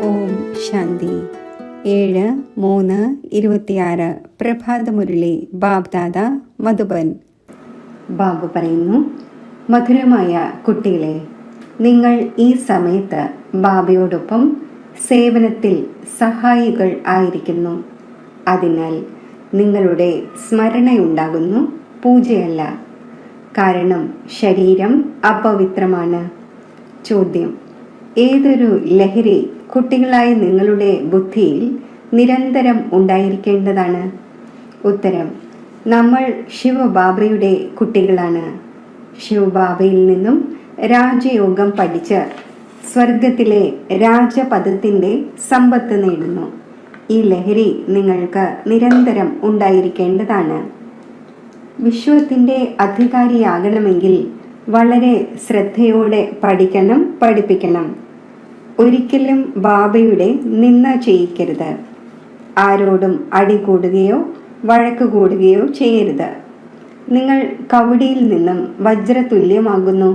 ഓം ശാന്തി. 7/3/26 പ്രഭാതമുരളി ബാബ്ദാദ മധുബൻ. ബാബു പറയുന്നു, മധുരമായ കുട്ടികളെ, നിങ്ങൾ ഈ സമയത്ത് ബാബയോടൊപ്പം സേവനത്തിൽ സഹായികൾ ആയിരിക്കുന്നു. അതിനാൽ നിങ്ങളുടെ സ്മരണയുണ്ടാകുന്നു, പൂജയല്ല. കാരണം ശരീരം അപവിത്രമാണ്. ചോദ്യം: ഏതൊരു ലഹരി കുട്ടികളായ നിങ്ങളുടെ ബുദ്ധിയിൽ നിരന്തരം ഉണ്ടായിരിക്കേണ്ടതാണ്? ഉത്തരം: നമ്മൾ ശിവബാബയുടെ കുട്ടികളാണ്. ശിവബാബയിൽ നിന്നും രാജയോഗം പഠിച്ച് സ്വർഗത്തിലെ രാജപദത്തിൻ്റെ സമ്പത്ത് നേടുന്നു. ഈ ലഹരി നിങ്ങൾക്ക് നിരന്തരം ഉണ്ടായിരിക്കേണ്ടതാണ്. വിശ്വത്തിൻ്റെ അധികാരിയാകണമെങ്കിൽ വളരെ ശ്രദ്ധയോടെ പഠിക്കണം, പഠിപ്പിക്കണം. ഒരിക്കലും ബാബയുടെ നിന്ദ ചെയ്യിക്കരുത്. ആരോടും അടികൂടുകയോ വഴക്ക് കൂടുകയോ ചെയ്യരുത്. നിങ്ങൾ കവടിയിൽ നിന്നും വജ്രതുല്യമാകുന്നു.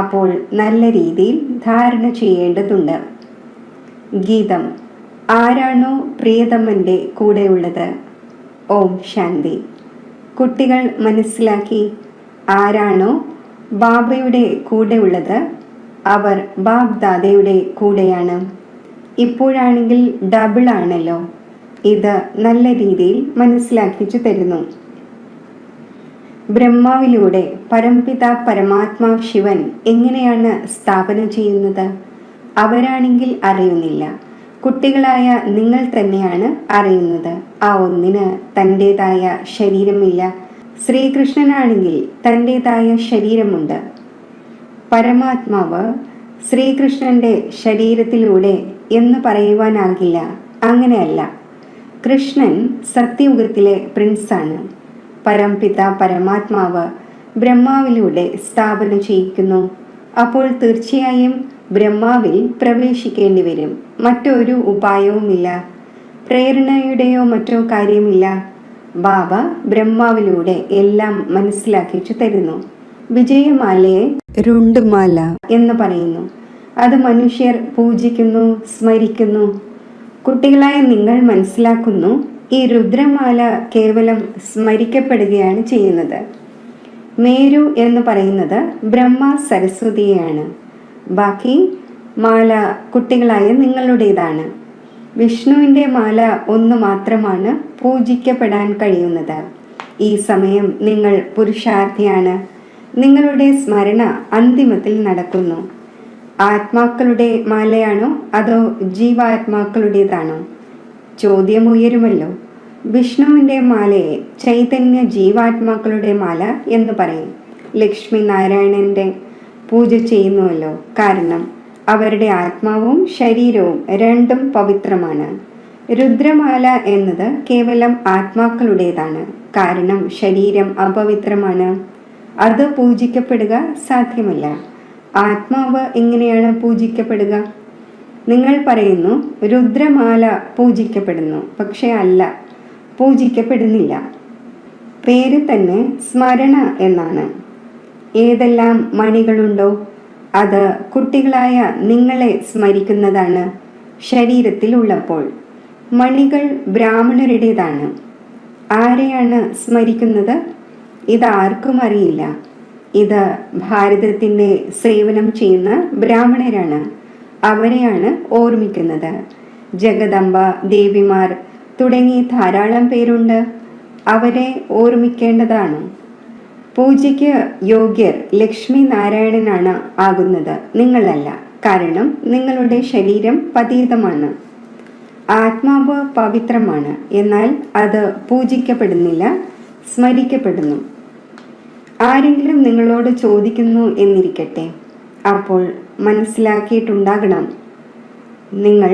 അപ്പോൾ നല്ല രീതിയിൽ ധാരണ ചെയ്യേണ്ടതുണ്ട്. ഗീതം: ആരാണോ പ്രിയതമൻ്റെ കൂടെയുള്ളത്? ഓം ശാന്തി. കുട്ടികൾ മനസ്സിലാക്കി, ആരാണോ ബാബയുടെ കൂടെയുള്ളത് അവർ ബാബ്ദാദയുടെ കൂടെയാണ്. ഇപ്പോഴാണെങ്കിൽ ഡബിൾ ആണല്ലോ. ഇത് നല്ല രീതിയിൽ മനസ്സിലാക്കിച്ചു തരുന്നു. ബ്രഹ്മാവിലൂടെ പരംപിത പരമാത്മാ ശിവൻ എങ്ങനെയാണ് സ്ഥാപന ചെയ്യുന്നത്? അവരാണെങ്കിൽ അറിയുന്നില്ല. കുട്ടികളായ നിങ്ങൾ തന്നെയാണ് അറിയുന്നത്. ആ ഒന്നിന് തൻ്റെതായ ശരീരമില്ല. ശ്രീകൃഷ്ണനാണെങ്കിൽ തൻ്റെതായ ശരീരമുണ്ട്. പരമാത്മാവ് ശ്രീകൃഷ്ണന്റെ ശരീരത്തിലൂടെ എന്ന് പറയുവാനാകില്ല. അങ്ങനെയല്ല. കൃഷ്ണൻ സത്യയുഗത്തിലെ പ്രിൻസാണ്. പരംപിത പരമാത്മാവ് ബ്രഹ്മാവിലൂടെ സ്ഥാപന ചെയ്യിക്കുന്നു. അപ്പോൾ തീർച്ചയായും ബ്രഹ്മാവിൽ പ്രവേശിക്കേണ്ടി വരും. മറ്റൊരു ഉപായവുമില്ല. പ്രേരണയുടെയോ മറ്റോ കാര്യമില്ല. ബാബ ബ്രഹ്മാവിലൂടെ എല്ലാം മനസ്സിലാക്കിച്ചു തരുന്നു. വിജയമാലയെ രുണ്ടുമാല എന്ന് പറയുന്നു. അത് മനുഷ്യർ പൂജിക്കുന്നു, സ്മരിക്കുന്നു. കുട്ടികളായ നിങ്ങൾ മനസ്സിലാക്കുന്നു, ഈ രുദ്രമാല കേവലം സ്മരിക്കപ്പെടുകയാണ് ചെയ്യുന്നത്. മേരു എന്ന് പറയുന്നത് ബ്രഹ്മ സരസ്വതിയെയാണ്. ബാക്കി മാല കുട്ടികളായ നിങ്ങളുടേതാണ്. വിഷ്ണുവിൻ്റെ മാല ഒന്ന് മാത്രമാണ് പൂജിക്കപ്പെടാൻ കഴിയുന്നത്. ഈ സമയം നിങ്ങൾ പുരുഷാർത്ഥിയാണ്. നിങ്ങളുടെ സ്മരണ അന്തിമത്തിൽ നടക്കുന്നു. ആത്മാക്കളുടെ മാലയാണോ അതോ ജീവാത്മാക്കളുടേതാണോ? ചോദ്യം ഉയരുമല്ലോ. വിഷ്ണുവിൻ്റെ മാലയെ ചൈതന്യ ജീവാത്മാക്കളുടെ മാല എന്ന് പറയും. ലക്ഷ്മി നാരായണന്റെ പൂജ ചെയ്യുന്നുവല്ലോ. കാരണം അവരുടെ ആത്മാവും ശരീരവും രണ്ടും പവിത്രമാണ്. രുദ്രമാല എന്നത് കേവലം ആത്മാക്കളുടേതാണ്. കാരണം ശരീരം അപവിത്രമാണ്. അത് പൂജിക്കപ്പെടുക സാധ്യമല്ല. ആത്മാവ് എങ്ങനെയാണ് പൂജിക്കപ്പെടുക? നിങ്ങൾ പറയുന്നു രുദ്രമാല പൂജിക്കപ്പെടുന്നു. പക്ഷെ അല്ല, പൂജിക്കപ്പെടുന്നില്ല. പേര് തന്നെ സ്മരണ എന്നാണ്. ഏതെല്ലാം മണികളുണ്ടോ അത് കുട്ടികളായ നിങ്ങളെ സ്മരിക്കുന്നതാണ്. ശരീരത്തിലുള്ളപ്പോൾ മണികൾ ബ്രാഹ്മണരുടേതാണ്. ആരെയാണ് സ്മരിക്കുന്നത്? ഇതാർക്കും അറിയില്ല. ഇത് ഭാരതത്തിൻ്റെ സേവനം ചെയ്യുന്ന ബ്രാഹ്മണരാണ്. അവരെയാണ് ഓർമ്മിക്കുന്നത്. ജഗദംബ, ദേവിമാർ തുടങ്ങി ധാരാളം പേരുണ്ട്. അവരെ ഓർമ്മിക്കേണ്ടതാണ്. പൂജയ്ക്ക് യോഗ്യർ ലക്ഷ്മി നാരായണനാണ് ആകുന്നത്, നിങ്ങളല്ല. കാരണം നിങ്ങളുടെ ശരീരം പതീതമാണ്. ആത്മാവ് പവിത്രമാണ്. എന്നാൽ അത് പൂജിക്കപ്പെടുന്നില്ല, സ്മരിക്കപ്പെടുന്നു. ആരെങ്കിലും നിങ്ങളോട് ചോദിക്കുന്നു എന്നിരിക്കട്ടെ. അപ്പോൾ മനസ്സിലാക്കിയിട്ടുണ്ടാകണം, നിങ്ങൾ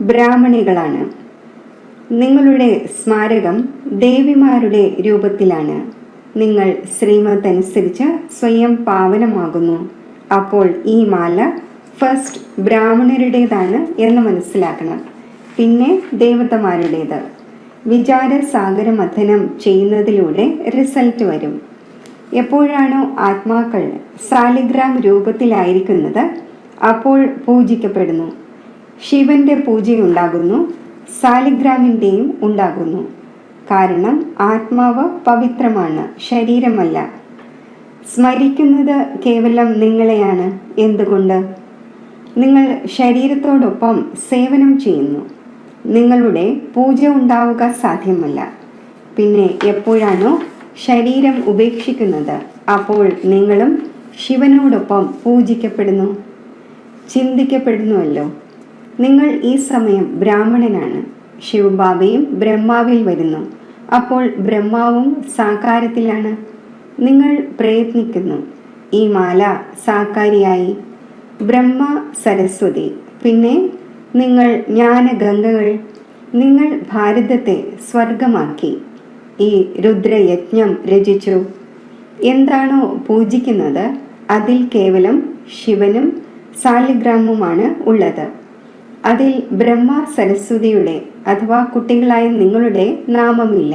ബ്രാഹ്മണികളാണ്. നിങ്ങളുടെ സ്മാരകം ദേവിമാരുടെ രൂപത്തിലാണ്. നിങ്ങൾ ശ്രീമത് അനുസരിച്ച് സ്വയം പാവനമാകുന്നു. അപ്പോൾ ഈ മാല ഫസ്റ്റ് ബ്രാഹ്മണരുടേതാണ് എന്ന് മനസ്സിലാക്കണം. പിന്നെ ദേവതമാരുടേത്. വിചാരസാഗര മഥനം ചെയ്യുന്നതിലൂടെ റിസൾട്ട് വരും. എപ്പോഴാണോ ആത്മാക്കൾ സാലിഗ്രാം രൂപത്തിലായിരിക്കുന്നത് അപ്പോൾ പൂജിക്കപ്പെടുന്നു. ശിവന്റെ പൂജയുണ്ടാകുന്നു, സാലിഗ്രാമിൻ്റെയും ഉണ്ടാകുന്നു. കാരണം ആത്മാവ് പവിത്രമാണ്, ശരീരമല്ല. സ്മരിക്കുന്നത് കേവലം നിങ്ങളെയാണ്. എന്തുകൊണ്ട്? നിങ്ങൾ ശരീരത്തോടൊപ്പം സേവനം ചെയ്യുന്നു. നിങ്ങളുടെ പൂജ ഉണ്ടാവുക സാധ്യമല്ല. പിന്നെ എപ്പോഴാണോ ശരീരം ഉപേക്ഷിക്കുന്നത് അപ്പോൾ നിങ്ങളും ശിവനോടൊപ്പം പൂജിക്കപ്പെടുന്നു, ചിന്തിക്കപ്പെടുന്നുവല്ലോ. നിങ്ങൾ ഈ സമയം ബ്രാഹ്മണനാണ്. ശിവബാബയും ബ്രഹ്മാവിൽ വരുന്നു. അപ്പോൾ ബ്രഹ്മാവും സാകാരത്തിലാണ്. നിങ്ങൾ പ്രയത്നിക്കുന്നു. ഈ മാല സാകാരിയായി. ബ്രഹ്മ സരസ്വതി. പിന്നെ നിങ്ങൾ ജ്ഞാനഗംഗകൾ. നിങ്ങൾ ഭാരതത്തെ സ്വർഗമാക്കി. ഈ രുദ്രയജ്ഞം രചിച്ചു. എന്താണോ പൂജിക്കുന്നത് അതിൽ കേവലം ശിവനും സാലിഗ്രാമുമാണ് ഉള്ളത്. അതിൽ ബ്രഹ്മ സരസ്വതിയുടെ അഥവാ കുട്ടികളായ നിങ്ങളുടെ നാമമില്ല.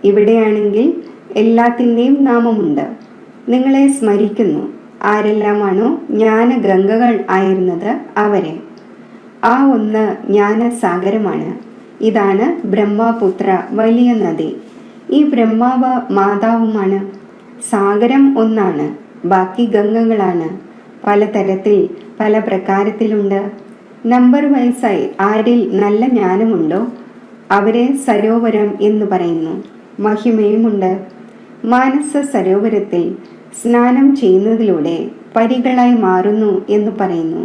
ഇവിടെയാണെങ്കിൽ എല്ലാത്തിൻ്റെയും നാമമുണ്ട്. നിങ്ങളെ സ്മരിക്കുന്നു. ആരെല്ലാമാണോ ജ്ഞാനഗംഗകൾ ആയിരുന്നത് അവരെ. ആ ഒന്ന് ജ്ഞാനസാഗരമാണ്. ഇതാണ് ബ്രഹ്മപുത്ര, വലിയ നദി. ഈ ബ്രഹ്മാവ് മാതാവുമാണ്. സാഗരം ഒന്നാണ്, ബാക്കി ഗംഗകളാണ്. പലതരത്തിൽ പല പ്രകാരത്തിലുണ്ട്. നമ്പർ വയസ്സായി ആരിൽ നല്ല ജ്ഞാനമുണ്ടോ അവരെ സരോവരം എന്ന് പറയുന്നു. മഹിമയുമുണ്ട്. മാനസ സരോവരത്തിൽ സ്നാനം ചെയ്യുന്നതിലൂടെ പരികളായി മാറുന്നു എന്ന് പറയുന്നു.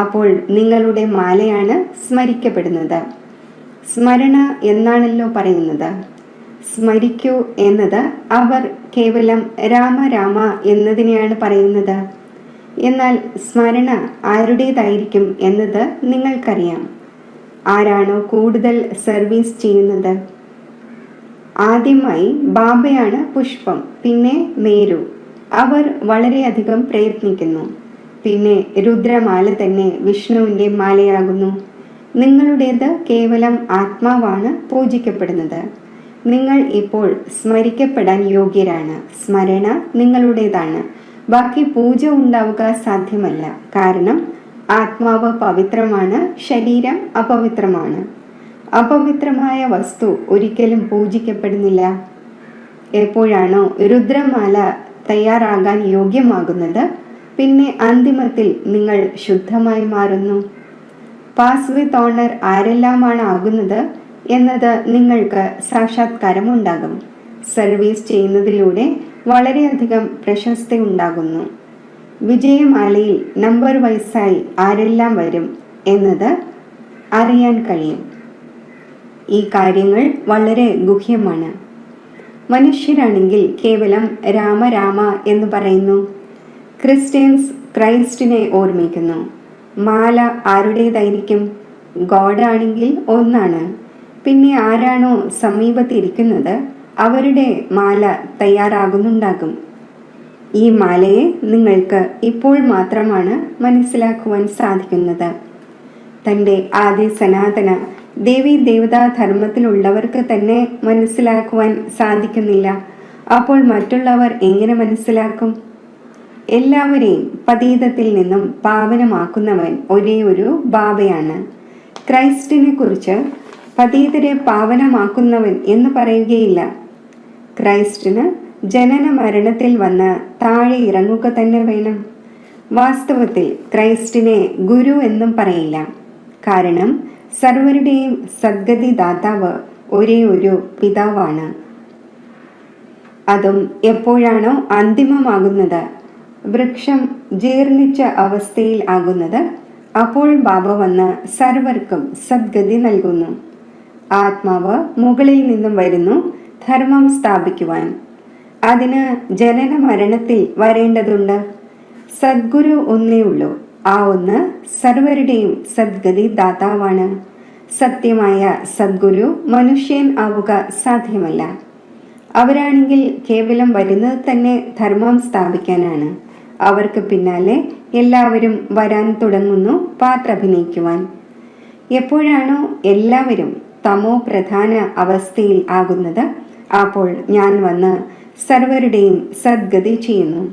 അപ്പോൾ നിങ്ങളുടെ മാലയാണ് സ്മരിക്കപ്പെടുന്നത്. സ്മരണ എന്നാണല്ലോ പറയുന്നത്. സ്മരിക്കൂ എന്നത് അവർ കേവലം രാമ രാമ എന്നതിനെയാണ് പറയുന്നത്. എന്നാൽ സ്മരണ ആരുടേതായിരിക്കും എന്നത് നിങ്ങൾക്കറിയാം. ആരാണോ കൂടുതൽ സർവീസ് ചെയ്യുന്നത്? ആദ്യമായി ബാബയാണ് പുഷ്പം, പിന്നെ മേരു. അവർ വളരെയധികം പ്രയത്നിക്കുന്നു. പിന്നെ രുദ്രമാല തന്നെ വിഷ്ണുവിൻ്റെ മാലയാകുന്നു. നിങ്ങളുടേത് കേവലം ആത്മാവാണ് പൂജിക്കപ്പെടുന്നത്. നിങ്ങൾ ഇപ്പോൾ സ്മരിക്കപ്പെടാൻ യോഗ്യരാണ്. സ്മരണ നിങ്ങളുടേതാണ്. ബാക്കി പൂജ ഉണ്ടാവുക സാധ്യമല്ല. കാരണം ആത്മാവ് പവിത്രമാണ്, ശരീരം അപവിത്രമാണ്. അപവിത്രമായ വസ്തു ഒരിക്കലും പൂജിക്കപ്പെടുന്നില്ല. എപ്പോഴാണോ രുദ്രമാല തയ്യാറാകാൻ യോഗ്യമാകുന്നത് പിന്നെ അന്തിമത്തിൽ നിങ്ങൾ ശുദ്ധമായി മാറുന്നു. പാസ് വിത്ത് ഓണർ ആരെല്ലാമാണ് ആകുന്നത് എന്നത് നിങ്ങൾക്ക് സാക്ഷാത്കാരമുണ്ടാകും. സർവീസ് ചെയ്യുന്നതിലൂടെ വളരെയധികം പ്രശസ്തി ഉണ്ടാകുന്നു. വിജയമാലയിൽ നമ്പർ വയസ്സായി ആരെല്ലാം വരും എന്നത് അറിയാൻ കഴിയും. ഈ കാര്യങ്ങൾ വളരെ ഗുഹ്യമാണ്. മനുഷ്യരാണെങ്കിൽ കേവലം രാമ രാമ എന്ന് പറയുന്നു. ക്രിസ്ത്യൻസ് ക്രൈസ്റ്റിനെ ഓർമ്മിക്കുന്നു. മാല ആരുടേതായിരിക്കും? ഗോഡാണെങ്കിൽ ഒന്നാണ്. പിന്നെ ആരാണോ സമീപത്തിരിക്കുന്നത് അവരുടെ മാല തയ്യാറാകുന്നുണ്ടാകും. ഈ മാലയെ നിങ്ങൾക്ക് ഇപ്പോൾ മാത്രമാണ് മനസ്സിലാക്കുവാൻ സാധിക്കുന്നത്. തൻ്റെ ആദി സനാതന ദേവീ ദേവതാ ധർമ്മത്തിലുള്ളവർക്ക് തന്നെ മനസ്സിലാക്കുവാൻ സാധിക്കുന്നില്ല. അപ്പോൾ മറ്റുള്ളവർ എങ്ങനെ മനസ്സിലാക്കും? എല്ലാവരെയും പതീതത്തിൽ നിന്നും പാവനമാക്കുന്നവൻ ഒരേ ഒരു ബാബയാണ്. ക്രൈസ്റ്റിനെ കുറിച്ച് പതീതരെ പാവനമാക്കുന്നവൻ എന്ന് പറയുകയില്ല. ക്രൈസ്റ്റിന് ജനന മരണത്തിൽ വന്ന് താഴെ ഇറങ്ങുക തന്നെ വേണം. വാസ്തവത്തിൽ ക്രൈസ്റ്റിനെ ഗുരു എന്നും പറയില്ല. കാരണം സർവരുടെയും സദ്ഗതി ദാതാവ് ഒരേ ഒരു പിതാവാണ്. അതും എപ്പോഴാണോ അന്തിമമാകുന്നത്, വൃക്ഷം ജീർണിച്ച അവസ്ഥയിൽ ആകുന്നത്, അപ്പോൾ ബാബ വന്ന് സർവർക്കും സദ്ഗതി നൽകുന്നു. ആത്മാവ് മുകളിൽ നിന്നും വരുന്നു ധർമ്മം സ്ഥാപിക്കുവാൻ. അതിന് ജനന മരണത്തിൽ വരേണ്ടതുണ്ട്. സദ്ഗുരു ഒന്നേ ഉള്ളൂ. ആ ഒന്ന് സർവരുടെയും സദ്ഗതി ദാതാവാണ്. സത്യമായ സദ്ഗുരു മനുഷ്യൻ ആവുക സാധ്യമല്ല. അവരാണെങ്കിൽ കേവലം വരുന്നത് തന്നെ ധർമ്മം സ്ഥാപിക്കാനാണ്. അവർക്ക് പിന്നാലെ എല്ലാവരും വരാൻ തുടങ്ങുന്നു പാത്രഭിനയിക്കുവാൻ. എപ്പോഴാണോ എല്ലാവരും തമോ പ്രധാന അവസ്ഥയിൽ ആകുന്നത് അപ്പോൾ ഞാൻ വന്ന് സർവരുടെയും സദ്ഗതി ചെയ്യുന്നു.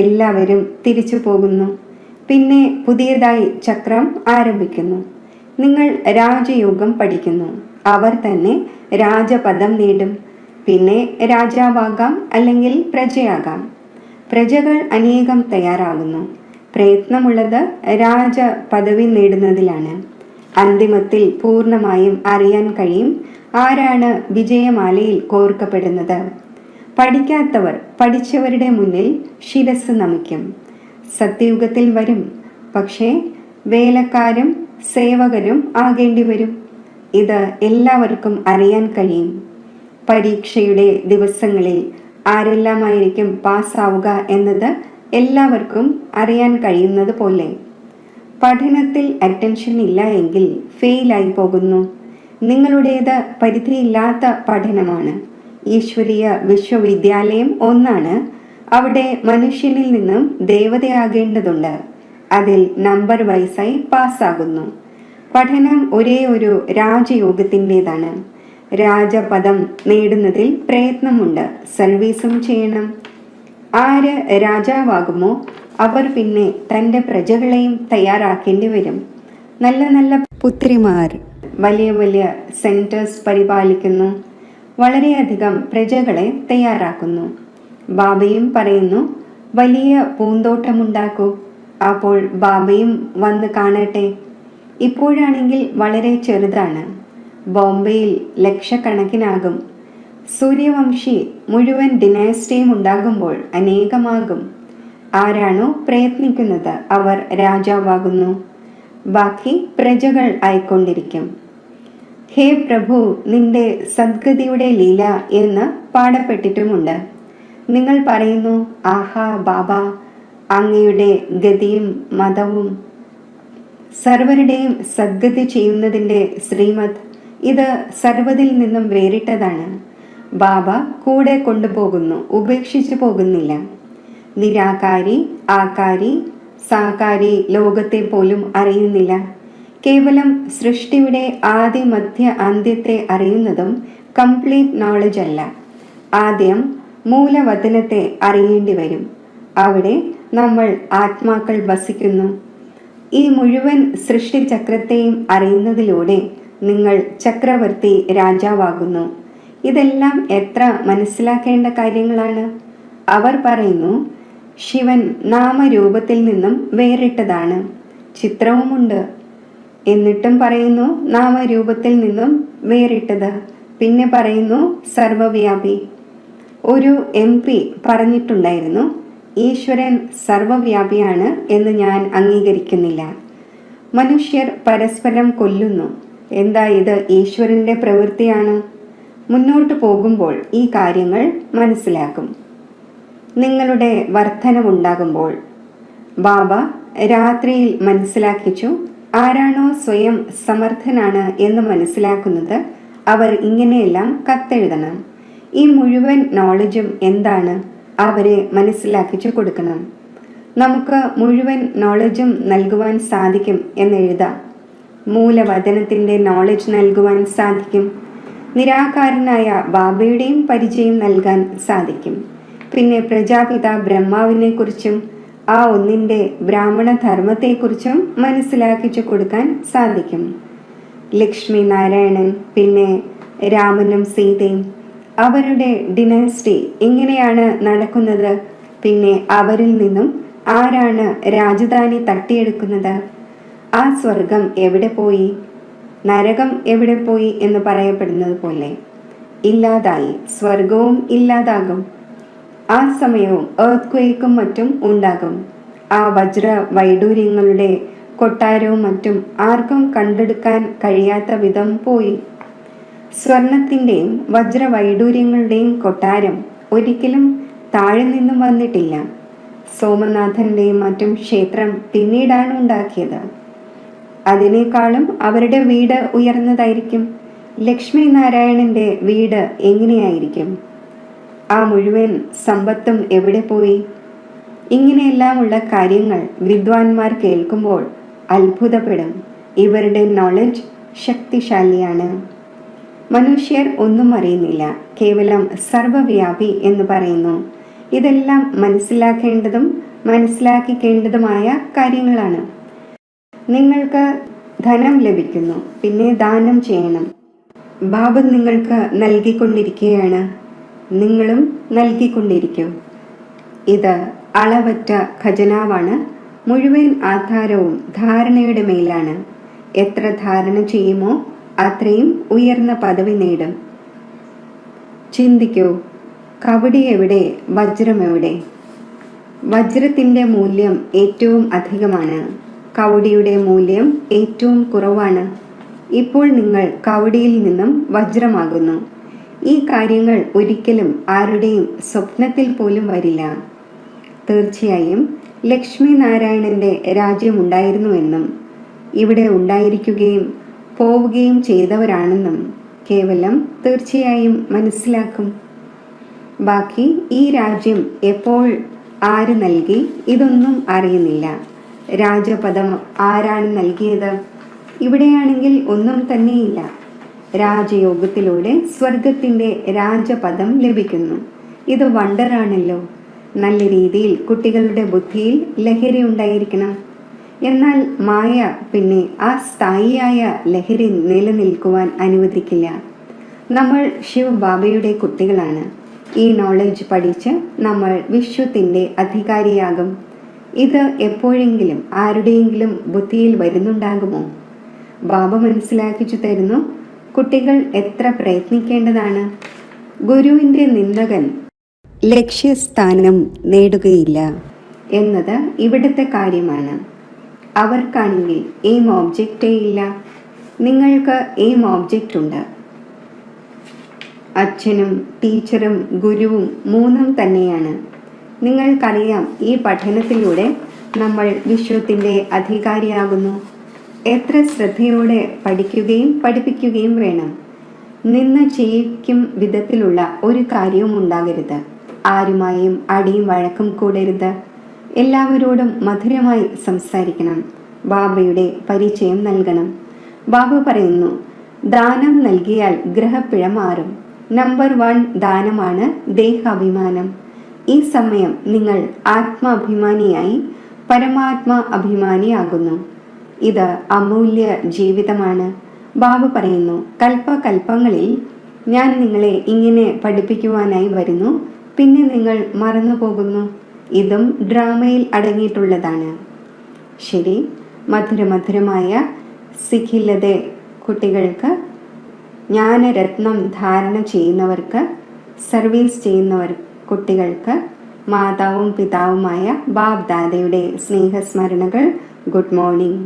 എല്ലാവരും തിരിച്ചു പോകുന്നു. പിന്നെ പുതിയതായി ചക്രം ആരംഭിക്കുന്നു. നിങ്ങൾ രാജയോഗം പഠിക്കുന്നു. അവർ തന്നെ രാജപദം നേടും. പിന്നെ രാജാവാകാം, അല്ലെങ്കിൽ പ്രജയാകാം. പ്രജകൾ അനേകം തയ്യാറാകുന്നു. പ്രയത്നമുള്ളത് രാജപദവി നേടുന്നതിലാണ്. അന്തിമത്തിൽ പൂർണ്ണമായും അറിയാൻ കഴിയും ആരാണ് വിജയമാലയിൽ കോർക്കപ്പെടുന്നത്. പഠിക്കാത്തവർ പഠിച്ചവരുടെ മുന്നിൽ ശിരസ് നമിക്കും. സത്യയുഗത്തിൽ വരും, പക്ഷേ വേലക്കാരും സേവകരും ആകേണ്ടി വരും. ഇത് എല്ലാവർക്കും അറിയാൻ കഴിയും. പരീക്ഷയുടെ ദിവസങ്ങളിൽ ആരെല്ലാമായിരിക്കും പാസ്സാവുക എന്നത് എല്ലാവർക്കും അറിയാൻ കഴിയുന്നത് പോലെ. പഠനത്തിൽ അറ്റൻഷൻ ഇല്ല എങ്കിൽ ഫെയിലായി പോകുന്നു. നിങ്ങളുടേത് പരിധിയില്ലാത്ത പഠനമാണ്. ഈശ്വരീയ വിശ്വവിദ്യാലയം ഒന്നാണ്. അവിടെ മനുഷ്യനിൽ നിന്നും ദേവതയാകേണ്ടതുണ്ട്. അതിൽ നമ്പർ വൈസായി പാസ്സാകുന്നു. പഠനം ഒരേ ഒരു രാജയോഗത്തിൻ്റെതാണ്. രാജപദം നേടുന്നതിൽ പ്രയത്നമുണ്ട്. സർവീസും ചെയ്യണം. ആര് രാജാവാകുമോ അവർ പിന്നെ തൻ്റെ പ്രജകളെയും തയ്യാറാക്കേണ്ടി വരും. നല്ല നല്ല പുത്രിമാർ വലിയ വലിയ സെൻറ്റേഴ്സ് പരിപാലിക്കുന്നു. വളരെയധികം പ്രജകളെ തയ്യാറാക്കുന്നു. ബാബയും പറയുന്നു, വലിയ പൂന്തോട്ടമുണ്ടാക്കൂ. അപ്പോൾ ബാബയും വന്ന് കാണട്ടെ. ഇപ്പോഴാണെങ്കിൽ വളരെ ചെറുതാണ്. ബോംബെയിൽ ലക്ഷക്കണക്കിനാകും. സൂര്യവംശി മുഴുവൻ ഡിനാസ്റ്റിയും ഉണ്ടാകുമ്പോൾ അനേകമാകും. ആരാണോ പ്രയത്നിക്കുന്നത് അവർ രാജാവാകുന്നു. ബാക്കി പ്രജകൾ ആയിക്കൊണ്ടിരിക്കും. ഹേ പ്രഭു, നിന്റെ സദ്ഗതിയുടെ ലീല എന്ന് പാടപ്പെട്ടിട്ടുമുണ്ട്. നിങ്ങൾ പറയുന്നു, ആഹാ ബാബ, അങ്ങയുടെ ഗതിയും മതവും സർവരുടെയും സദ്ഗതി ചെയ്യുന്നതിൻ്റെ ശ്രീമത് ഇത് സർവ്വതിൽ നിന്നും വേറിട്ടതാണ്. ബാബ കൂടെ കൊണ്ടുപോകുന്നു, ഉപേക്ഷിച്ചു പോകുന്നില്ല. നിരാകാരി, ആകാരി, സാകാരി ലോകത്തെ പോലും അറിയുന്നില്ല. കേവലം സൃഷ്ടിയുടെ ആദി മധ്യ അന്ത്യത്തെ അറിയുന്നതും കംപ്ലീറ്റ് നോളജ് അല്ല. ആദ്യം മൂലവചനത്തെ അറിയേണ്ടി വരും. അവിടെ നമ്മൾ ആത്മാക്കൾ വസിക്കുന്നു. ഈ മുഴുവൻ സൃഷ്ടിചക്രത്തെയും അറിയുന്നതിലൂടെ നിങ്ങൾ ചക്രവർത്തി രാജാവാകുന്നു. ഇതെല്ലാം എത്ര മനസ്സിലാക്കേണ്ട കാര്യങ്ങളാണ്. അവർ പറയുന്നു, ശിവൻ നാമരൂപത്തിൽ നിന്നും വേറിട്ടതാണ്. ചിത്രവുമുണ്ട്. എന്നിട്ടും പറയുന്നു നാമരൂപത്തിൽ നിന്നും വേറിട്ടത്. പിന്നെ പറയുന്നു സർവവ്യാപി. ഒരു MP പറഞ്ഞിട്ടുണ്ടായിരുന്നു, ഈശ്വരൻ സർവവ്യാപിയാണ് എന്ന് ഞാൻ അംഗീകരിക്കുന്നില്ല. മനുഷ്യർ പരസ്പരം കൊല്ലുന്നു. എന്താ ഇത് ഈശ്വരൻ്റെ പ്രവൃത്തിയാണ്? മുന്നോട്ട് പോകുമ്പോൾ ഈ കാര്യങ്ങൾ മനസ്സിലാക്കും. നിങ്ങളുടെ വർധനവുണ്ടാകുമ്പോൾ ബാബ രാത്രിയിൽ മനസ്സിലാക്കിച്ചു, ആരാണോ സ്വയം സമർത്ഥനാണ് എന്ന് മനസ്സിലാക്കുന്നത് അവർ ഇങ്ങനെയെല്ലാം കത്തെഴുതണം. ഈ മുഴുവൻ നോളജും എന്താണ് അവരെ മനസ്സിലാക്കിച്ചു കൊടുക്കണം. നമുക്ക് മുഴുവൻ നോളജും നൽകുവാൻ സാധിക്കും എന്നെഴുതാം. മൂലവചനത്തിൻ്റെ നോളജ് നൽകുവാൻ സാധിക്കും. നിരാകാരനായ ബാബയുടെയും പരിചയം നൽകാൻ സാധിക്കും. പിന്നെ പ്രജാപിത ബ്രഹ്മാവിനെ കുറിച്ചും ആ ഒന്നിൻ്റെ ബ്രാഹ്മണ ധർമ്മത്തെക്കുറിച്ചും മനസ്സിലാക്കിച്ചു കൊടുക്കാൻ സാധിക്കും. ലക്ഷ്മി നാരായണൻ, പിന്നെ രാമനും സീതയും, അവരുടെ ഡിനാസ്റ്റി എങ്ങനെയാണ് നടക്കുന്നത്, പിന്നെ അവരിൽ നിന്നും ആരാണ് രാജധാനി തട്ടിയെടുക്കുന്നത്, ആ സ്വർഗം എവിടെ പോയി, നരകം എവിടെ പോയി എന്ന് പറയപ്പെടുന്നത് പോലെ ഇല്ലാതായി. സ്വർഗവും ഇല്ലാതാകും. ആ സമയവും എർത്ത്ക്വേക്കും മറ്റും ഉണ്ടാകും. ആ വജ്ര വൈഡൂര്യങ്ങളുടെ കൊട്ടാരവും മറ്റും ആർക്കും കണ്ടെടുക്കാൻ കഴിയാത്ത വിധം പോയി. സ്വർണത്തിൻ്റെയും വജ്രവൈഡൂര്യങ്ങളുടെയും കൊട്ടാരം ഒരിക്കലും താഴെ നിന്നും വന്നിട്ടില്ല. സോമനാഥൻ്റെയും മറ്റും ക്ഷേത്രം പിന്നീടാണ് ഉണ്ടാക്കിയത്. അതിനേക്കാളും അവരുടെ വീട് ഉയർന്നതായിരിക്കും. ലക്ഷ്മി നാരായണൻ്റെ വീട് എങ്ങനെയായിരിക്കും? ആ മുഴുവൻ സമ്പത്തും എവിടെ പോയി? ഇങ്ങനെയെല്ലാമുള്ള കാര്യങ്ങൾ വിദ്വാൻമാർ കേൾക്കുമ്പോൾ അത്ഭുതപ്പെടും. ഇവരുടെ നോളജ് ശക്തിശാലിയാണ്. മനുഷ്യർ ഒന്നും അറിയുന്നില്ല, കേവലം സർവവ്യാപി എന്ന് പറയുന്നു. ഇതെല്ലാം മനസ്സിലാക്കിക്കേണ്ടതുമായ കാര്യങ്ങളാണ്. നിങ്ങൾക്ക് ധനം ലഭിക്കുന്നു, പിന്നെ ദാനം ചെയ്യണം. ബാബ നിങ്ങൾക്ക് നൽകിക്കൊണ്ടിരിക്കുകയാണ്, നിങ്ങളും നൽകിക്കൊണ്ടിരിക്കൂ. ഇത് അളവറ്റ ഖജനാവാണ്. മുഴുവൻ ആധാരവും ധാരണയുടെ മേലാണ്. എത്ര ധാരണ ചെയ്യുമോ അത്രയും ഉയർന്ന പദവി നേടും. ചിന്തിക്കൂ, കവടി എവിടെ, വജ്രം എവിടെ? വജ്രത്തിൻ്റെ മൂല്യം ഏറ്റവും അധികമാണ്, കവടിയുടെ മൂല്യം ഏറ്റവും കുറവാണ്. ഇപ്പോൾ നിങ്ങൾ കവടിയിൽ നിന്നും വജ്രമാകുന്നു. ഈ കാര്യങ്ങൾ ഒരിക്കലും ആരുടെയും സ്വപ്നത്തിൽ പോലും വരില്ല. തീർച്ചയായും ലക്ഷ്മി നാരായണന്റെ രാജ്യമുണ്ടായിരുന്നുവെന്നും ഇവിടെ ഉണ്ടായിരിക്കുകയും പോവുകയും ചെയ്തവരാണെന്നും കേവലം തീർച്ചയായും മനസ്സിലാക്കും. ബാക്കി ഈ രാജ്യം എപ്പോൾ ആര് നൽകി ഇതൊന്നും അറിയുന്നില്ല. രാജപദം ആരാണ് നൽകിയത്? ഇവിടെയാണെങ്കിൽ ഒന്നും തന്നെയില്ല. രാജയോഗത്തിലൂടെ സ്വർഗത്തിൻ്റെ രാജപദം ലഭിക്കുന്നു. ഇത് വണ്ടറാണല്ലോ. നല്ല രീതിയിൽ കുട്ടികളുടെ ബുദ്ധിയിൽ ലഹരി ഉണ്ടായിരിക്കണം. എന്നാൽ മായ പിന്നെ ആ സ്ഥായിയായ ലഹരി നിലനിൽക്കുവാൻ അനുവദിക്കില്ല. നമ്മൾ ശിവബാബയുടെ കുട്ടികളാണ്. ഈ നോളജ് പഠിച്ച് നമ്മൾ വിശ്വത്തിൻ്റെ അധികാരിയാകും. ഇത് എപ്പോഴെങ്കിലും ആരുടെയെങ്കിലും ബുദ്ധിയിൽ വരുന്നുണ്ടാകുമോ? ബാബ മനസ്സിലാക്കിച്ചു തരുന്നു, കുട്ടികൾ എത്ര പ്രയത്നിക്കേണ്ടതാണ്. ഗുരുവിൻ്റെ നിന്ദകൻ ലക്ഷ്യസ്ഥാനം നേടുകയില്ല എന്നത് ഇവിടുത്തെ കാര്യമാണ്. അവർക്കാണെങ്കിൽ എയിം ഓബ്ജക്റ്റേ ഇല്ല. നിങ്ങൾക്ക് എയിം ഓബ്ജക്റ്റ് ഉണ്ട്. അച്ഛനും ടീച്ചറും ഗുരുവും മൂന്നും തന്നെയാണ്. നിങ്ങൾക്കറിയാം, ഈ പഠനത്തിലൂടെ നമ്മൾ വിശ്വത്തിൻ്റെ അധികാരിയാകുന്നു. എത്ര ശ്രദ്ധയോടെ പഠിക്കുകയും പഠിപ്പിക്കുകയും വേണം. നിന്ന് ചെയ്യിക്കും വിധത്തിലുള്ള ഒരു കാര്യവും ഉണ്ടാകരുത്. ആരുമായും അടിയും വഴക്കും കൂടരുത്. എല്ലാവരോടും മധുരമായി സംസാരിക്കണം. ബാബയുടെ പരിചയം നൽകണം. ബാബ പറയുന്നു, ദാനം നൽകിയാൽ ഗ്രഹപ്പിഴ മാറും. നമ്പർ 1 ദാനമാണ് ദേഹാഭിമാനം. ഈ സമയം നിങ്ങൾ ആത്മാഭിമാനിയായി പരമാത്മാ അഭിമാനിയാകുന്നു. ഇത് അമൂല്യ ജീവിതമാണ്. ബാബ പറയുന്നു, കൽപ്പകൽപ്പങ്ങളിൽ ഞാൻ നിങ്ങളെ ഇങ്ങനെ പഠിപ്പിക്കുവാനായി വരുന്നു, പിന്നെ നിങ്ങൾ മറന്നു പോകുന്നു. ഇതും ഡ്രാമയിൽ അടങ്ങിയിട്ടുള്ളതാണ്. ശരി, മധുരമധുരമായ സിഖില്ലതെ കുട്ടികൾക്ക്, ജ്ഞാനരത്നം ധാരണ ചെയ്യുന്നവർക്ക്, സർവീസ് ചെയ്യുന്നവർ കുട്ടികൾക്ക് മാതാവും പിതാവുമായ ബാബ് ദാദയുടെ സ്നേഹസ്മരണകൾ. Good morning.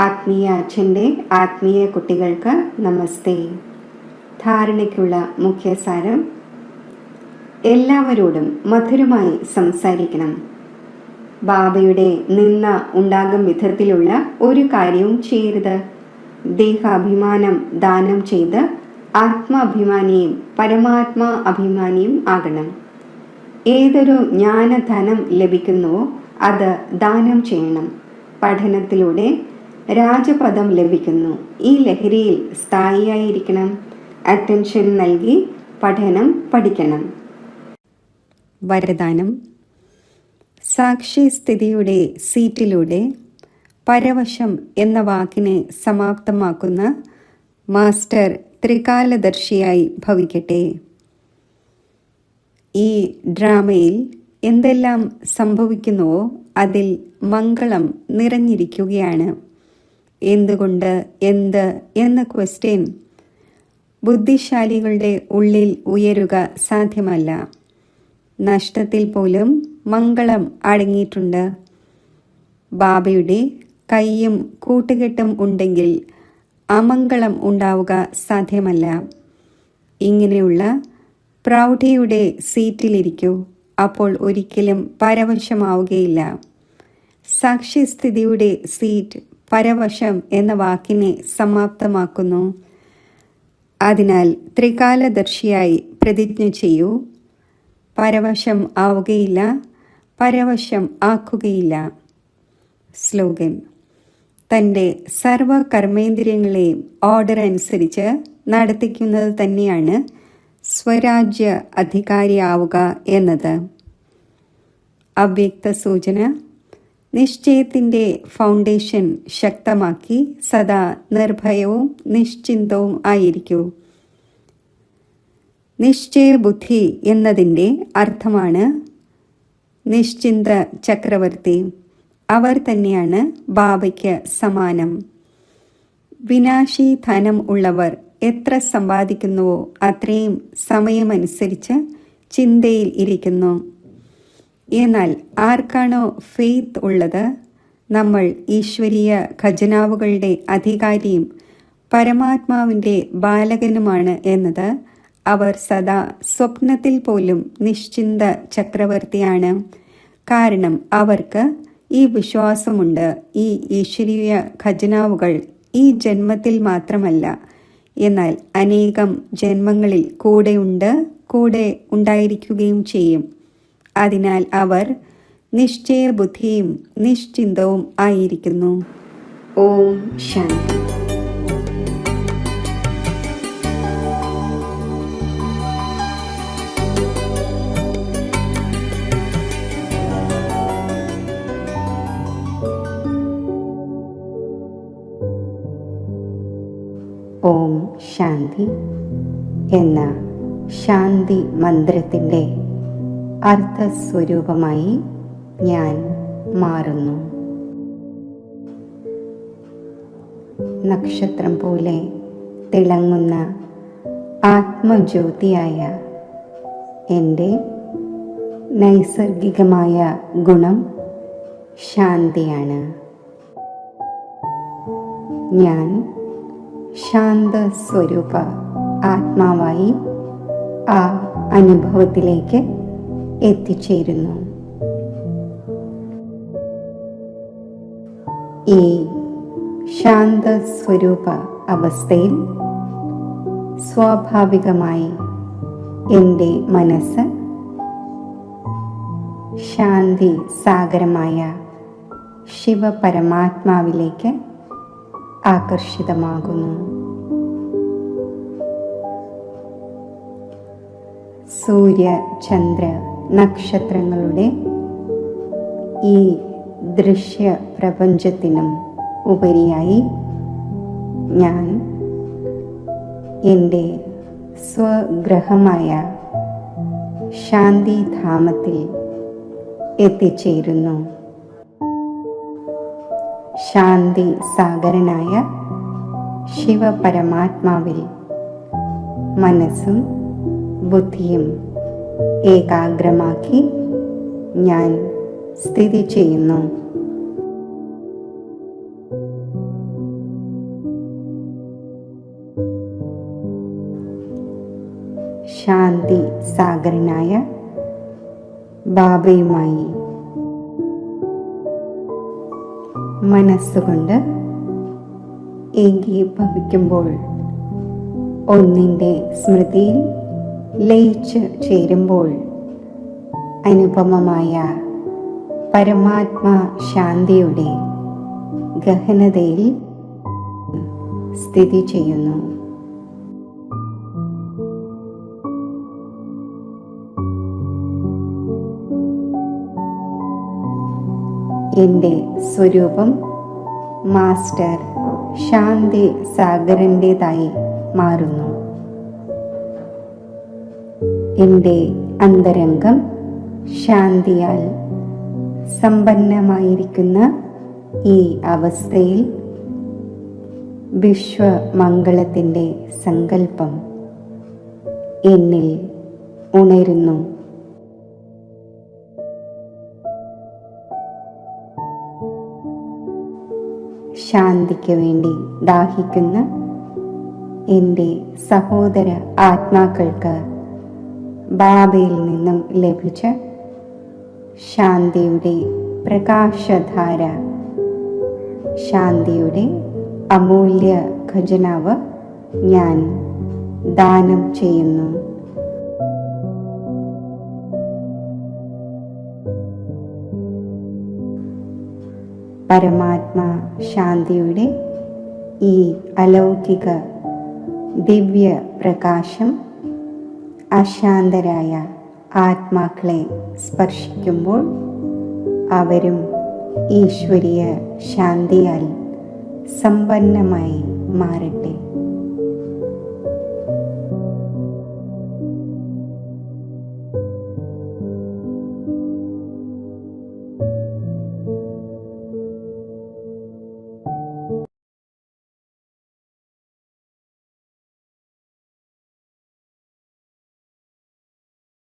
ആത്മീയ അച്ഛൻ്റെ ആത്മീയ കുട്ടികൾക്ക് നമസ്തേ. ധാരണയ്ക്കുള്ള മുഖ്യസാരം: എല്ലാവരോടും മധുരമായി സംസാരിക്കണം. ബാബയുടെ നിന്ന ഉണ്ടാകും വിധത്തിലുള്ള ഒരു കാര്യവും ചെയ്യരുത്. ദേഹാഭിമാനം ദാനം ചെയ്ത് ആത്മാഭിമാനിയും പരമാത്മാ അഭിമാനിയും ആകണം. ഏതൊരു ജ്ഞാനധനം ലഭിക്കുന്നുവോ അത് ദാനം ചെയ്യണം. പഠനത്തിലൂടെ രാജപദം ലഭിക്കുന്നു. ഈ ലഹരിയിൽ സ്ഥായിയായിരിക്കണം. അറ്റൻഷൻ നൽകി പഠനം പഠിക്കണം. വരദാനം: സാക്ഷി സ്ഥിതിയുടെ സീറ്റിലൂടെ പരവശം എന്ന വാക്കിനെ സമാപ്തമാക്കുന്ന മാസ്റ്റർ ത്രികാലദർശിയായി ഭവിക്കട്ടെ. ഈ ഡ്രാമയിൽ എന്തെല്ലാം സംഭവിക്കുന്നുവോ അതിൽ മംഗളം നിറഞ്ഞിരിക്കുകയാണ്. എന്തുകൊണ്ട്, എന്ത് എന്ന ക്വസ്റ്റ്യൻ ബുദ്ധിശാലികളുടെ ഉള്ളിൽ ഉയരുക സാധ്യമല്ല. നഷ്ടത്തിൽ പോലും മംഗളം അടങ്ങിയിട്ടുണ്ട്. ബാബയുടെ കൈയും കൂട്ടുകെട്ടും ഉണ്ടെങ്കിൽ അമംഗളം ഉണ്ടാവുക സാധ്യമല്ല. ഇങ്ങനെയുള്ള പ്രൗഢിയുടെ സീറ്റിലിരിക്കൂ, അപ്പോൾ ഒരിക്കലും പരവശമാവുകയില്ല. സാക്ഷ്യസ്ഥിതിയുടെ സീറ്റ് പരവശം എന്ന വാക്കിനെ സമാപ്തമാക്കുന്നു. അതിനാൽ ത്രികാലദർശിയായി പ്രതിജ്ഞ ചെയ്യൂ, പരവശം ആവുകയില്ല, പരവശം ആക്കുകയില്ല. സ്ലോഗൻ: തൻ്റെ സർവ കർമ്മേന്ദ്രിയങ്ങളെയും ഓർഡർ അനുസരിച്ച് നടത്തിക്കുന്നത് തന്നെയാണ് സ്വരാജ്യ അധികാരിയാവുക എന്നത്. അവ്യക്ത സൂചന: നിശ്ചയത്തിൻ്റെ ഫൗണ്ടേഷൻ ശക്തമാക്കി സദാ നിർഭയവും നിശ്ചിന്തവും ആയിരിക്കൂ. നിശ്ചയബുദ്ധി എന്നതിൻ്റെ അർത്ഥമാണ് നിശ്ചിന്ത ചക്രവർത്തി. അവർ തന്നെയാണ് ബാബയ്ക്ക് സമാനം. വിനാശി ധനം ഉള്ളവർ എത്ര സമ്പാദിക്കുന്നുവോ അത്രയും സമയമനുസരിച്ച് ചിന്തയിൽ ഇരിക്കുന്നു. എന്നാൽ ആർക്കാണോ ഫെയ്ത്ത് ഉള്ളത്, നമ്മൾ ഈശ്വരീയ ഖജനാവുകളുടെ അധികാരിയും പരമാത്മാവിൻ്റെ ബാലകനുമാണ് എന്നത്, അവർ സദാ സ്വപ്നത്തിൽ പോലും നിശ്ചിന്ത ചക്രവർത്തിയാണ്. കാരണം അവർക്ക് ഈ വിശ്വാസമുണ്ട്: ഈ ഈശ്വരീയ ഖജനാവുകൾ ഈ ജന്മത്തിൽ മാത്രമല്ല, എന്നാൽ അനേകം ജന്മങ്ങളിൽ കൂടെ ഉണ്ടായിരിക്കുകയും ചെയ്യും. അതിനാൽ അവർ നിശ്ചയബുദ്ധിയും നിശ്ചിന്തവും ആയിരിക്കുന്നു. ഓം ശാന്തി. ഓം ശാന്തി എന്ന ശാന്തി മന്ത്രത്തിൻ്റെ അർത്ഥസ്വരൂപമായി ഞാൻ മാറുന്നു. നക്ഷത്രം പോലെ തിളങ്ങുന്ന ആത്മജ്യോതിയായ എൻ്റെ നൈസർഗികമായ ഗുണം ശാന്തിയാണ്. ഞാൻ ശാന്തസ്വരൂപ ആത്മാവായി ആ അനുഭവത്തിലേക്ക് എത്തിച്ചേരുന്നു. ഈ ശാന്തസ്വരൂപ അവസ്ഥയിൽ സ്വാഭാവികമായി എൻ്റെ മനസ്സ് ശാന്തി സാഗരമായ ശിവപരമാത്മാവിലേക്ക് ആകർഷിതമാകുന്നു. സൂര്യ, ചന്ദ്ര, നക്ഷത്രങ്ങളുടെ ഈ ദൃശ്യ പ്രപഞ്ചത്തിനും ഉപരിയായി ഞാൻ എൻ്റെ സ്വഗ്രഹമായ ശാന്തിധാമത്തിൽ എത്തിച്ചേരുന്നു. ശാന്തി സാഗരനായ ശിവപരമാത്മാവിൽ മനസ്സും ബുദ്ധിയും ഏകാഗ്രമാക്കി ഞാൻ സ്ഥിതി ചെയ്യുന്നു. ശാന്തി സാഗരനായ ബാബയുമായി മനസ്സുകൊണ്ട് ഏകീഭവിക്കുമ്പോൾ, ഒന്നിൻ്റെ സ്മൃതിയിൽ ലയിച്ച് ചേരുമ്പോൾ അനുപമമായ പരമാത്മാ ശാന്തിയുടെ ഗഹനതയിൽ സ്ഥിതി ചെയ്യുന്നു. എൻ്റെ സ്വരൂപം മാസ്റ്റർ ശാന്തി സാഗരൻ്റേതായി മാറുന്നു. എൻ്റെ അന്തരംഗം ശാന്തിയാൽ സമ്പന്നമായിരിക്കുന്ന ഈ അവസ്ഥയിൽ വിശ്വമംഗളത്തിൻ്റെ സങ്കല്പം എന്നിൽ ഉണരുന്നു. ശാന്തിക്ക് വേണ്ടി ദാഹിക്കുന്ന എൻ്റെ സഹോദര ആത്മാക്കൾക്ക് ബാബയിൽ നിന്നും ലഭിച്ച ശാന്തിയുടെ പ്രകാശധാര, ശാന്തിയുടെ അമൂല്യ ഖജനാവ് ഞാൻ ദാനം ചെയ്യുന്നു. പരമാത്മാ ശാന്തിയുടെ ഈ അലൗകിക ദിവ്യ പ്രകാശം അശാന്തരായ ആത്മാക്കളെ സ്പർശിക്കുമ്പോൾ അവരും ഈശ്വരീയ ശാന്തിയാൽ സമ്പന്നമായി മാറട്ടെ.